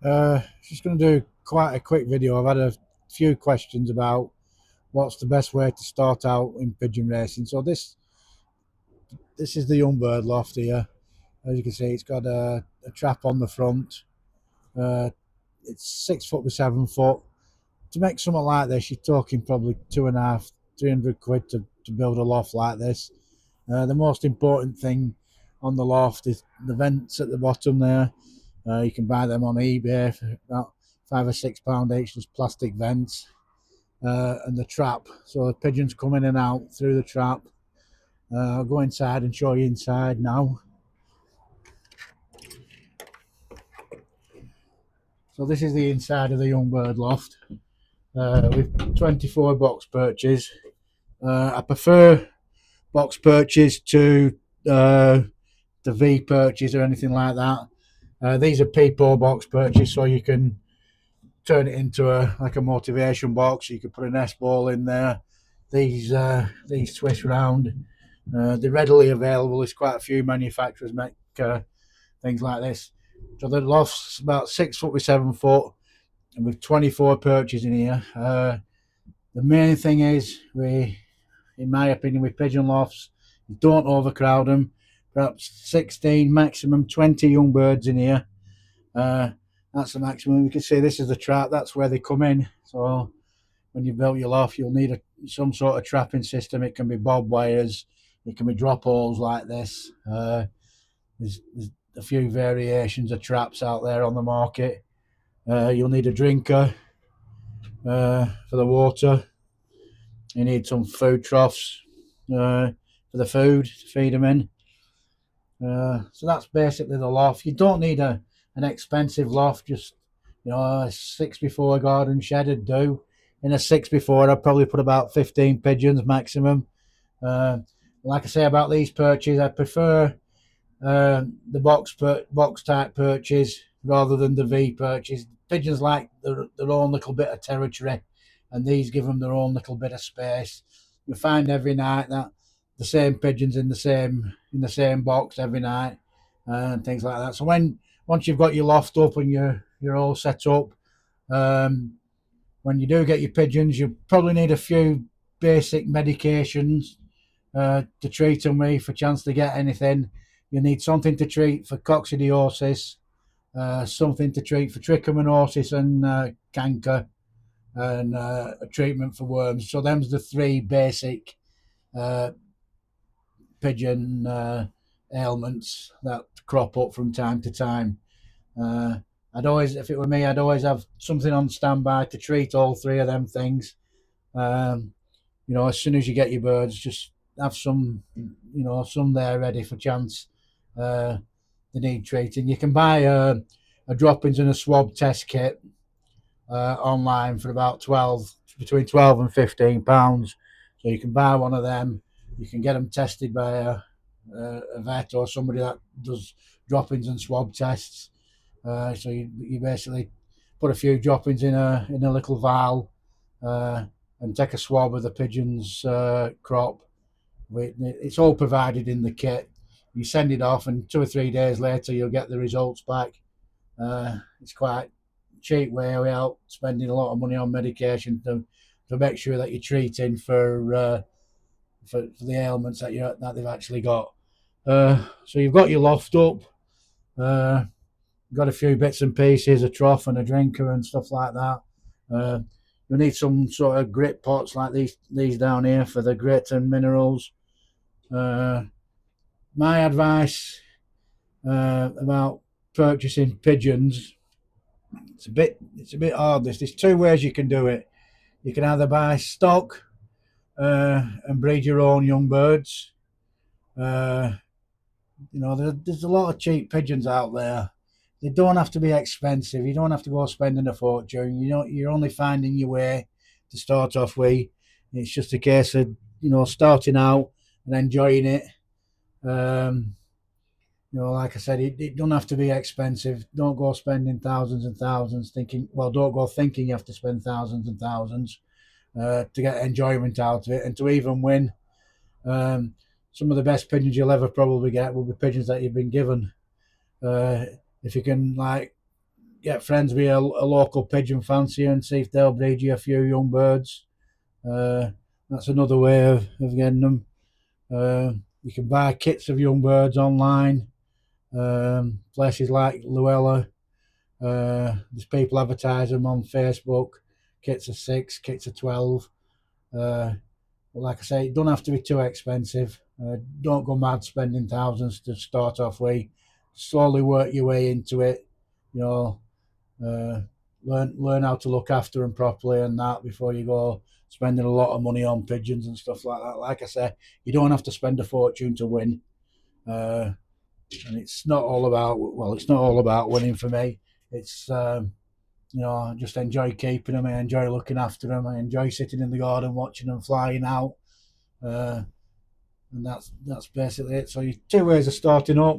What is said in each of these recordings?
Just going to do quite a quick video. I've had a few questions about what's the best way to start out in pigeon racing. So this is the young bird loft here. As you can see, it's got a trap on the front. Uh, it's 6 foot by 7 foot. To make something like this, you're talking probably two and a half, 300 quid to build a loft like this. The most important thing on the loft is the vents at the bottom there. You can buy them on eBay for about £5 or £6 each. There's plastic vents and the trap. So the pigeons come in and out through the trap. I'll go inside and show you inside now. So this is the inside of the young bird loft with 24 box perches. I prefer box perches to the V perches or anything like that. These are peephole box perches, so you can turn it into like a motivation box. You could put an S ball in there. These twist round. They're readily available. There's quite a few manufacturers make things like this. So the loft's about 6 foot by 7 foot, and with 24 perches in here. The main thing is, in my opinion, with pigeon lofts, you don't overcrowd them. Perhaps 16, maximum 20 young birds in here. That's the maximum. You can see this is the trap. That's where they come in. So when you build your loft, you'll need some sort of trapping system. It can be bob wires. It can be drop holes like this. There's a few variations of traps out there on the market. You'll need a drinker for the water. You need some food troughs for the food to feed them in. So that's basically the loft. You don't need an expensive loft. Just a 6x4 garden shed would do. In a 6x4, I'd probably put about 15 pigeons maximum. Like I say about these perches, I prefer the box type perches rather than the V perches. Pigeons like their own little bit of territory, and these give them their own little bit of space. You find every night that the same pigeons in the same box every night, and things like that. So once you've got your loft up and you're all set up, when you do get your pigeons, you probably need a few basic medications to treat them with for chance to get anything. You need something to treat for coccidiosis, something to treat for trichomoniasis and canker, and a treatment for worms. So them's the three basic pigeon ailments that crop up from time to time. If it were me, I'd always have something on standby to treat all three of them things. As soon as you get your birds, just have some there ready for chance they need treating. You can buy a droppings and a swab test kit online for about between 12 and £15. So you can buy one of them. You can get them tested by a vet or somebody that does droppings and swab tests. So you basically put a few droppings in a little vial and take a swab of the pigeon's crop. It's all provided in the kit. You send it off, and 2 or 3 days later, you'll get the results back. It's quite a cheap way without spending a lot of money on medication to make sure that you're treating for the ailments that they've actually got. So you've got your loft up. Got a few bits and pieces, a trough and a drinker and stuff like that. You'll need some sort of grit pots like these down here for the grit and minerals. My advice about purchasing pigeons, it's a bit hard. There's 2 ways you can do it. You can either buy stock and breed your own young birds. There's a lot of cheap pigeons out there. They don't have to be expensive. You don't have to go spending a fortune. You're only finding your way to start off with. It's just a case of starting out and enjoying it. Like I said, it don't have to be expensive. Don't go spending thousands and thousands don't go thinking you have to spend thousands and thousands to get enjoyment out of it and to even win. Some of the best pigeons you'll ever probably get will be pigeons that you've been given. If you can get friends with a local pigeon fancier and see if they'll breed you a few young birds. That's another way of getting them. You can buy kits of young birds online. Places like Luella. There's people advertise them on Facebook. Kits of 6, kits of 12. Like I say, it don't have to be too expensive. Don't go mad spending thousands to start off with. Slowly work your way into it. You know, uh, learn how to look after them properly and that before you go spending a lot of money on pigeons and stuff like that. Like I say, you don't have to spend a fortune to win. And it's not all about, well, it's not all about winning for me. It's I just enjoy keeping them. I enjoy looking after them. I enjoy sitting in the garden watching them flying out. And that's basically it. So you two ways of starting up: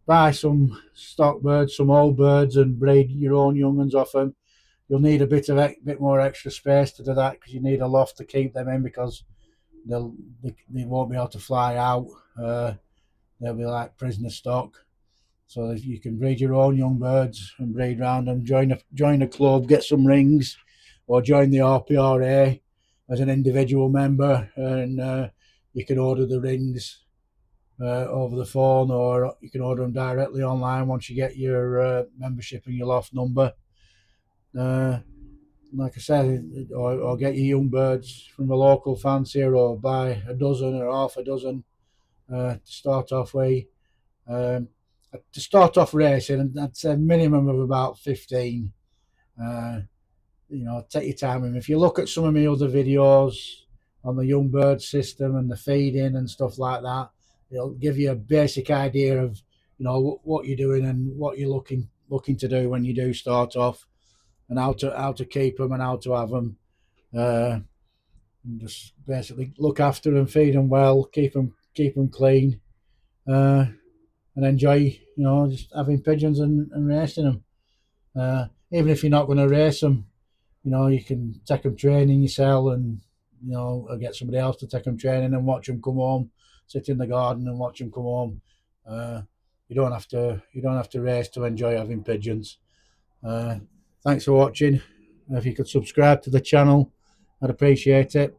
buy some stock birds, some old birds, and breed your own young ones off them. You'll need a bit more extra space to do that because you need a loft to keep them in because they won't be able to fly out. They'll be like prisoner stock. So if you can breed your own young birds and breed round them, join a club, get some rings, or join the RPRA as an individual member, and you can order the rings over the phone, or you can order them directly online once you get your membership and your loft number. Like I said, or get your young birds from a local fancier, or buy a dozen or half a dozen to start off with. To start off racing, I'd say a minimum of about 15. Take your time. And if you look at some of my other videos on the young bird system and the feeding and stuff like that, it'll give you a basic idea of what you're doing and what you're looking to do when you do start off, and how to keep them and how to have them. And just basically look after them, feed them well, keep them clean. And enjoy, just having pigeons and racing them. Even if you're not going to race them, you can take them training yourself, and or get somebody else to take them training and watch them come home, sit in the garden and watch them come home. You don't have to race to enjoy having pigeons. Thanks for watching. If you could subscribe to the channel, I'd appreciate it.